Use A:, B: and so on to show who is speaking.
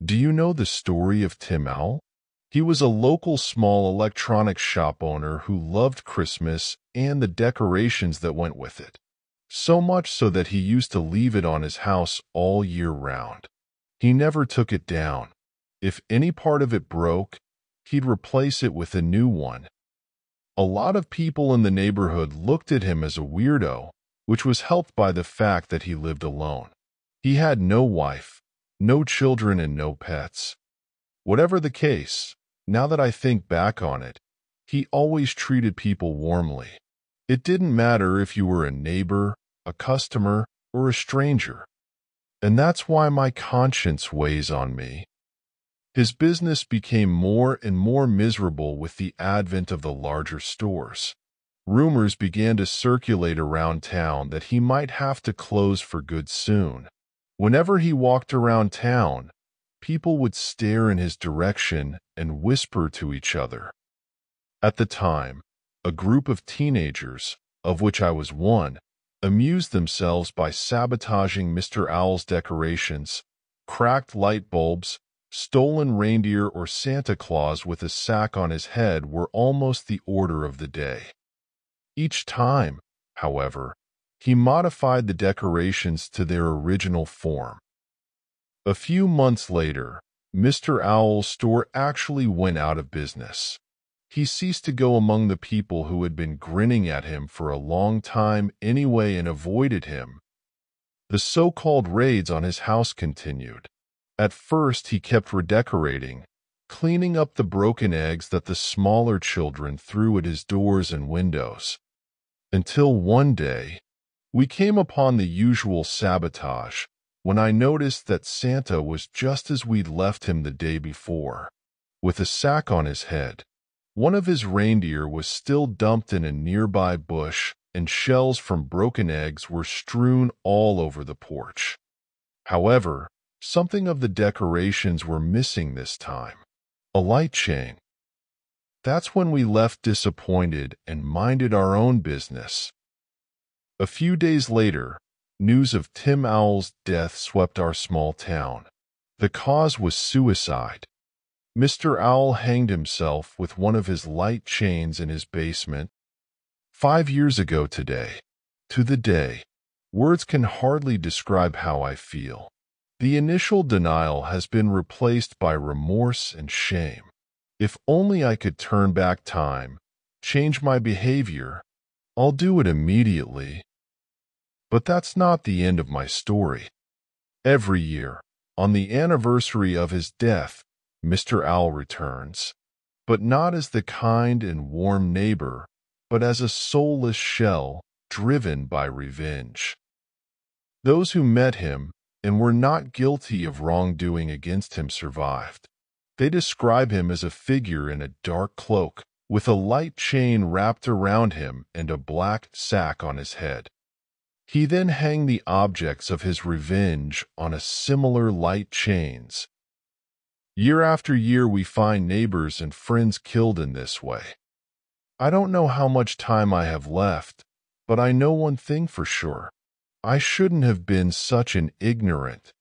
A: Do you know the story of Tim Owl? He was a local small electronics shop owner who loved Christmas and the decorations that went with it. So much so that he used to leave it on his house all year round. He never took it down. If any part of it broke, he'd replace it with a new one. A lot of people in the neighborhood looked at him as a weirdo, which was helped by the fact that he lived alone. He had no wife, no children, and no pets. Whatever the case, now that I think back on it, he always treated people warmly. It didn't matter if you were a neighbor, a customer, or a stranger. And that's why my conscience weighs on me. His business became more and more miserable with the advent of the larger stores. Rumors began to circulate around town that he might have to close for good soon. Whenever he walked around town, people would stare in his direction and whisper to each other. At the time, a group of teenagers, of which I was one, amused themselves by sabotaging Mr. Owl's decorations. Cracked light bulbs, stolen reindeer, or Santa Claus with a sack on his head were almost the order of the day. Each time, however, he modified the decorations to their original form. A few months later, Mr. Owl's store actually went out of business. He ceased to go among the people who had been grinning at him for a long time anyway and avoided him. The so-called raids on his house continued. At first, he kept redecorating, cleaning up the broken eggs that the smaller children threw at his doors and windows. Until one day, we came upon the usual sabotage when I noticed that Santa was just as we'd left him the day before, with a sack on his head. One of his reindeer was still dumped in a nearby bush, and shells from broken eggs were strewn all over the porch. However, something of the decorations were missing this time: a light chain. That's when we left disappointed and minded our own business. A few days later, news of Tim Owl's death swept our small town. The cause was suicide. Mr. Owl hanged himself with one of his light chains in his basement 5 years ago today. To the day, words can hardly describe how I feel. The initial denial has been replaced by remorse and shame. If only I could turn back time, change my behavior, I'll do it immediately. But that's not the end of my story. Every year, on the anniversary of his death, Mr. Owl returns, but not as the kind and warm neighbor, but as a soulless shell driven by revenge. Those who met him and were not guilty of wrongdoing against him survived. They describe him as a figure in a dark cloak, with a light chain wrapped around him and a black sack on his head. He then hanged the objects of his revenge on a similar light chains. Year after year, we find neighbors and friends killed in this way. I don't know how much time I have left, but I know one thing for sure. I shouldn't have been such an ignorant,